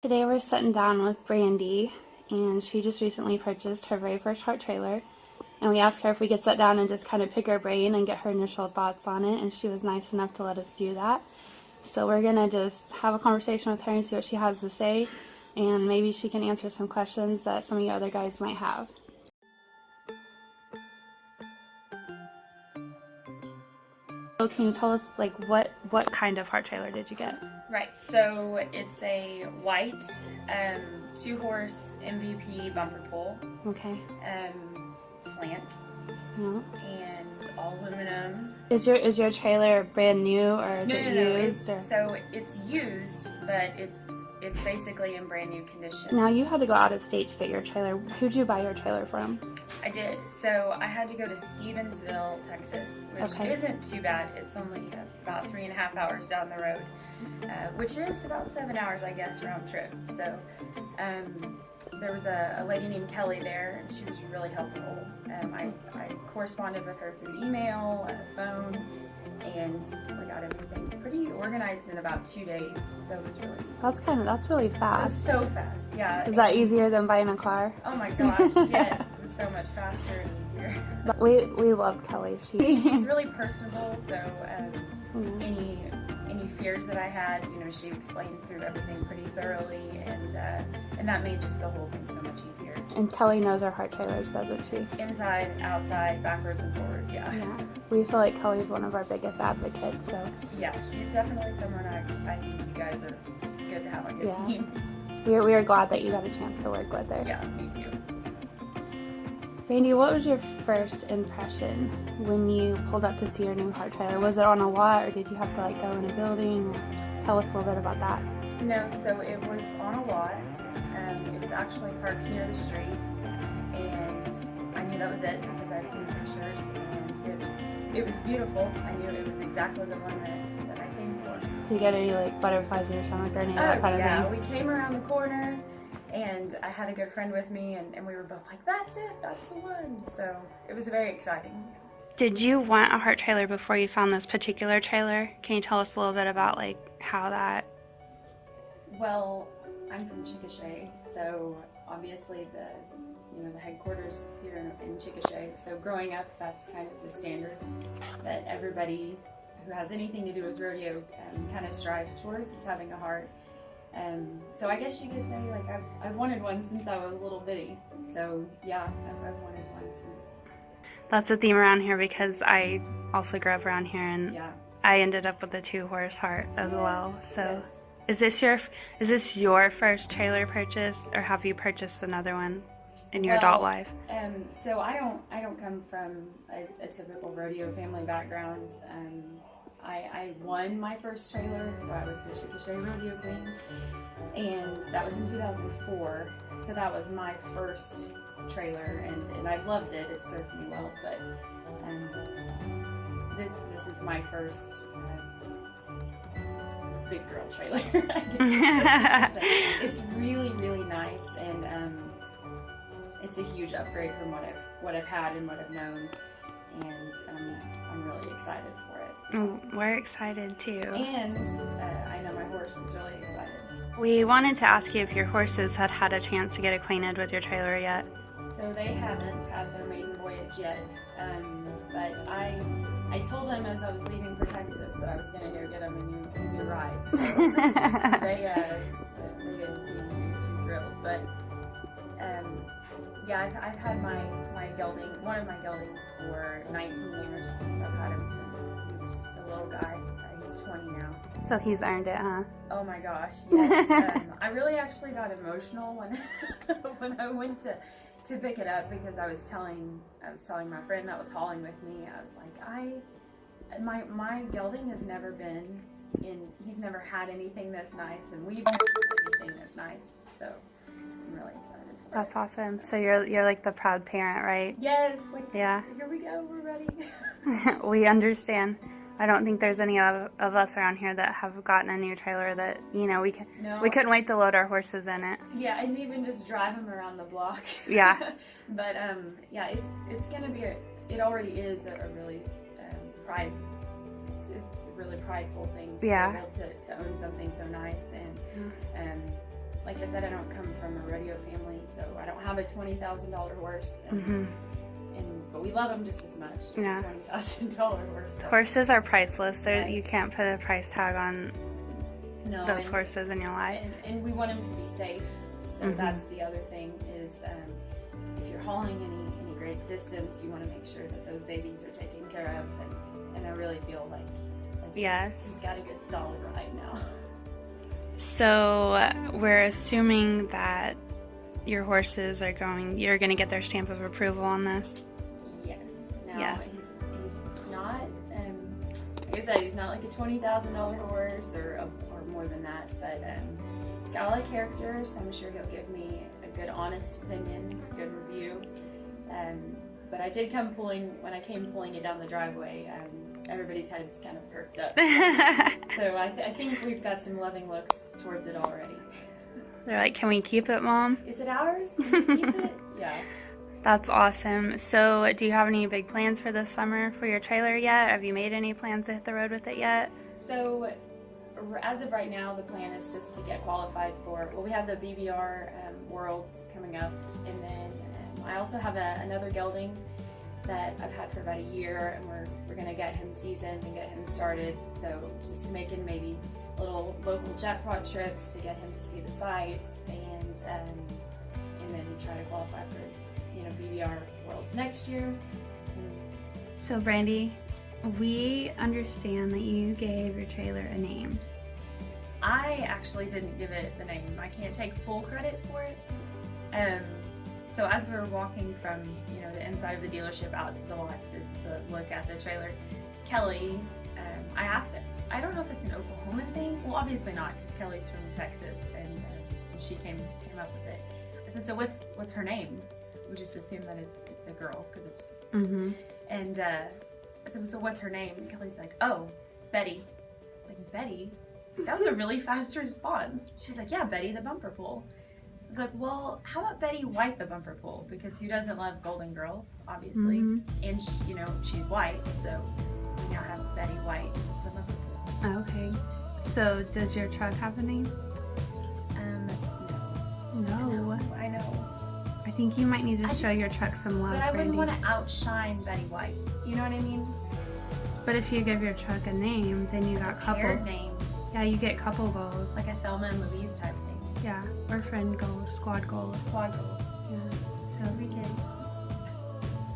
Today we're sitting down with Brandi, and she just recently purchased her very first Hart trailer, and we asked her if we could sit down and just kind of pick her brain and get her initial thoughts on it, and she was nice enough to let us do that. So we're gonna just have a conversation with her and see what she has to say, and maybe she can answer some questions that some of you other guys might have. So can you tell us, like, what kind of Hart trailer did you get? Right, so it's a white 2-horse MVP bumper pull. Okay. Slant. Yeah. And all aluminum. Is your trailer brand new, or is it used? So it's used, but it's basically in brand new condition. Now, you had to go out of state to get your trailer. Who'd you buy your trailer from? I did. So I had to go to Stephenville, Texas, which isn't too bad. It's only about 3.5 hours down the road, which is about 7 hours, I guess, round trip. So there was a lady named Kelly there, and she was really helpful. I corresponded with her through email, phone, and we got everything pretty organized in about 2 days. So it was really easy. That's really fast. It was so fast, yeah. Is that easier than buying a car? Oh my gosh, yes. It was so much faster and easier. We love Kelly. She's really personable, so any fears that I had, she explained through everything pretty thoroughly, and that made just the whole thing so much easier. And Kelly knows our Hart trailers, doesn't she? Inside, outside, backwards and forwards, yeah. We feel like Kelly's one of our biggest advocates, so. Yeah, she's definitely someone I think you guys are good to have on your team. We are glad that you got a chance to work with her. Yeah, me too. Brandi, what was your first impression when you pulled up to see your new Hart trailer? Was it on a lot, or did you have to go in a building? Tell us a little bit about that. No, so it was on a lot. It was actually parked near the street, and I knew that was it because I had seen pictures, and it was beautiful. I knew it was exactly the one that I came for. Did you get any butterflies in your stomach or any of that kind of thing? Yeah, we came around the corner, and I had a good friend with me, and we were both like, that's it, that's the one. So it was very exciting. Did you want a Hart trailer before you found this particular trailer? Can you tell us a little bit about how that? Well, I'm from Chickasha, so obviously the headquarters is here in Chickasha. So growing up, that's kind of the standard that everybody who has anything to do with rodeo kind of strives towards, is having a Hart. So I guess you could say I've wanted one since I was a little bitty. So yeah, I've wanted one since. That's a theme around here because I also grew up around here, and I ended up with a 2-horse Hart as well. So is this your first trailer purchase, or have you purchased another one in your adult life? So I don't come from a typical rodeo family background. I won my first trailer, so I was the Chickasha Rodeo Queen, and that was in 2004. So that was my first trailer, and I loved it. It served me well, but this is my first big girl trailer, I guess. It's really, really nice, and it's a huge upgrade from what I've had and what I've known, and I'm really excited for it. We're excited too. And I know my horse is really excited. We wanted to ask you if your horses had a chance to get acquainted with your trailer yet. So they haven't had their maiden voyage yet, but I told them as I was leaving for Texas that I was going to go get them a new ride. So they didn't seem too thrilled, but yeah, I've had my gelding, one of my geldings, for 19 years. I've had him since he was just a little guy. He's 20 now. So he's earned it, huh? Oh my gosh, yes. I really actually got emotional when I went to pick it up, because I was telling my friend that was hauling with me, I was like, my gelding has never been he's never had anything this nice, and we've never had anything this nice. So I'm really excited. That's awesome. So you're like the proud parent, right? Yes. Yeah. Here we go. We're ready. We understand. I don't think there's any of us around here that have gotten a new trailer that we couldn't wait to load our horses in it. Yeah, and even just drive them around the block. Yeah. But yeah, it's gonna be it already is a really it's a really prideful thing to be able to own something so nice, and like I said, I don't come from a rodeo family, so I don't have a $20,000 horse. But we love them just as much as a $20,000 horse. So. Horses are priceless. You can't put a price tag on those horses in your life. And we want them to be safe. So that's the other thing is if you're hauling any great distance, you want to make sure that those babies are taken care of. And I really feel like he's got a good solid ride now. So we're assuming that your horses you're going to get their stamp of approval on this? Yes. Now, he's not, like I said, he's not like a $20,000 horse or more than that, but he's got a lot of character, so I'm sure he'll give me a good, honest opinion, a good review. But I did when I came pulling it down the driveway, everybody's heads kind of perked up. So I think we've got some loving looks towards it already. They're like, can we keep it, Mom? Is it ours? Can we keep it? Yeah. That's awesome. So do you have any big plans for this summer for your trailer yet? Have you made any plans to hit the road with it yet? So as of right now, the plan is just to get qualified for, we have the BBR Worlds coming up, and then I also have another gelding that I've had for about a year, and we're going to get him seasoned and get him started. So just making maybe little local jackpot trips to get him to see the sights, and then try to qualify for BBR Worlds next year. So Brandi, we understand that you gave your trailer a name. I actually didn't give it the name. I can't take full credit for it. So as we were walking from the inside of the dealership out to the lot to look at the trailer, Kelly, I asked him, I don't know if it's an Oklahoma thing. Well, obviously not, because Kelly's from Texas, and she came up with it. I said, so what's her name? We just assume that it's a girl, because it's and I said, so what's her name? And Kelly's like, oh, Betty. I was like, Betty? I was like, that was a really fast response. She's like, yeah, Betty the bumper pool. I was like, well, how about Betty White the bumper pool? Because who doesn't love golden girls, obviously? And she's white, so we now have Betty White the bumper pool. Okay. So does your truck have a name? No. I know. I think you might need to show your truck some love, But I wouldn't Brandi. want to outshine Betty White. You know what I mean? But if you give your truck a name, then you got couple. Paired name. Yeah, you get couple goals. Like a Thelma and Louise type thing. Yeah, or friend goals, squad goals. Squad goals. Yeah. So we can.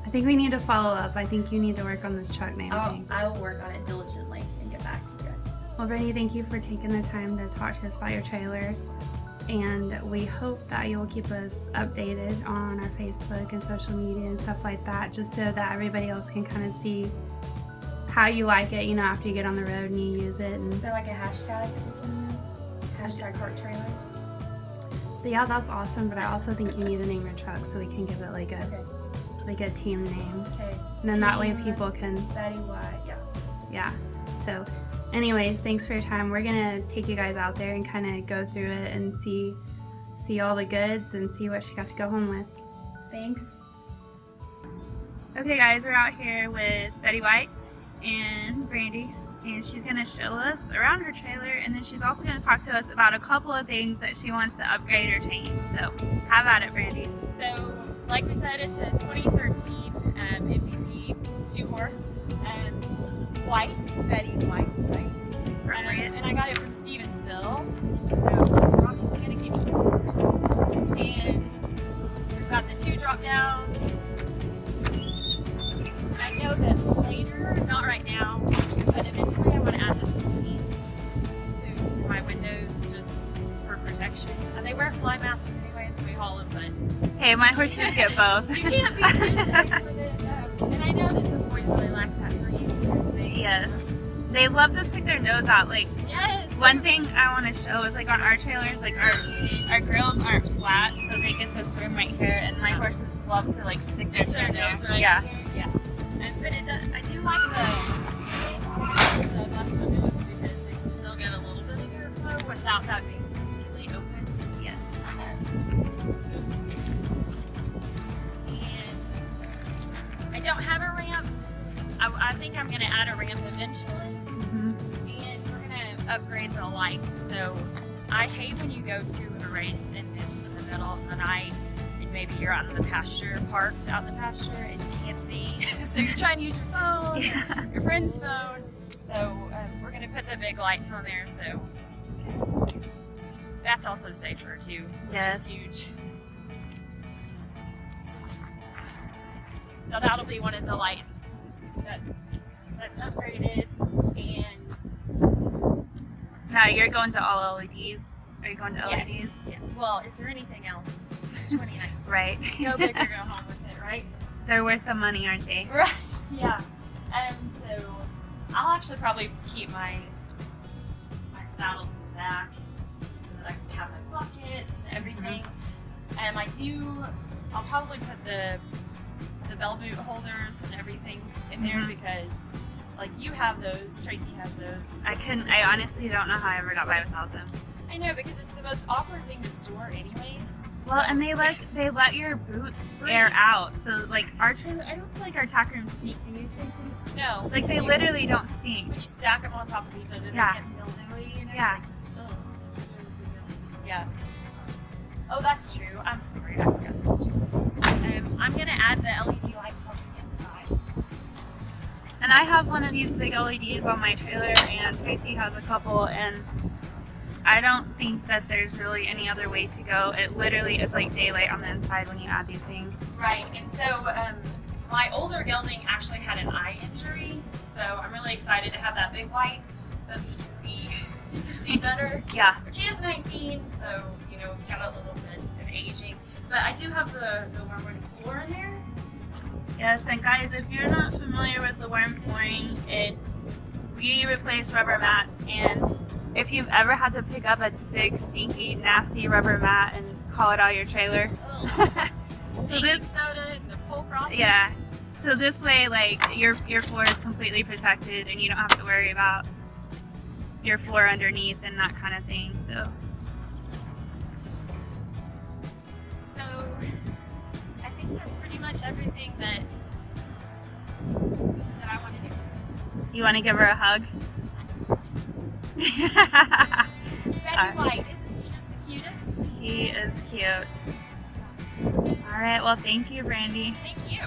I think we need to follow up. I think you need to work on this truck name thing. I will work on it diligently and get back to you guys. Well, Brandi, thank you for taking the time to talk to us about your trailer. And we hope that you'll keep us updated on our Facebook and social media and stuff like that, just so that everybody else can kind of see how you like it, after you get on the road and you use it. And is there like a hashtag that we can use? Hashtag Hart Trailers? Yeah, that's awesome, but I also think you need to name your truck so we can give it like a team name. Okay. And then that way people can... Betty White, yeah. Yeah. So anyways, thanks for your time. We're going to take you guys out there and kind of go through it and see all the goods and see what she got to go home with. Thanks. Okay guys, we're out here with Betty White and Brandi, and she's going to show us around her trailer, and then she's also going to talk to us about a couple of things that she wants to upgrade or change. So have at it, Brandi. So like we said, it's a 2013 MVP 2-horse white, Betty White, right? And I got it from Stephenville, so we're obviously going to keep it. And we've got the 2 drop downs. I know that later, not right now, but eventually I want to add the screens to my windows just for protection. And they wear fly masks anyways when we haul them, but... Hey, my horses get both. You can't be too safe with it. And I know that the boys really like that breeze. Yes. They love to stick their nose out. Like, yes. One thing I want to show is like on our trailers, like our grills aren't flat, so they get this room right here, and my horses love to like stick their nose right here. Yeah. But it does, I do like the bus windows because they can still get a little bit of airflow without that being completely open. Yes. And I don't have a ramp. I think I'm going to add a ramp eventually. And we're going to upgrade the lights. So I hate when you go to a race and it's in the middle of the night and maybe you're out in the pasture, parked out in the pasture, and you can't see. So you're trying to use your phone, your friend's phone. So we're going to put the big lights on there, so that's also safer too, which is huge. So that'll be one of the lights that's upgraded. And now you're going to all LEDs. Are you going to LEDs? Yes. Yeah. Well, is there anything else? It's 2019. Right. Go big or go home with it, right? They're worth the money, aren't they? Right. Yeah. So I'll actually probably keep my saddles in the back so that I can have my buckets and everything. I'll probably put the bell boot holders and everything in there because, like, you have those, Tracy has those. I honestly don't know how I ever got by without them. I know, because it's the most awkward thing to store anyways. Well, and they let your boots air out, so like our trailer, I don't feel like our tack rooms stink. Do you, Tracy? No. Like they literally don't stink. When you stack them on top of each other, they get mildewy, you know? Yeah. Like, yeah. Oh, that's true. I'm sorry, I forgot to mention. I'm gonna add the LED lights on the inside. And I have one of these big LEDs on my trailer, and Tracy has a couple, and I don't think that there's really any other way to go. It literally is like daylight on the inside when you add these things. Right, and so my older gelding actually had an eye injury, so I'm really excited to have that big light so that he can see better. Yeah. But she is 19, so you know we've got a little bit of aging. But I do have the wormwood floor in there. Yes, and guys, if you're not familiar with the worm flooring, we replace rubber mats, and if you've ever had to pick up a big, stinky, nasty rubber mat and haul it out of your trailer. So this soda and the pole crossing. Yeah. So this way, like, your floor is completely protected and you don't have to worry about your floor underneath and that kind of thing. So I think that's pretty much everything that I want to do. You want to give her a hug? Betty White, isn't she just the cutest? She is cute. All right, well, thank you, Brandi. Thank you.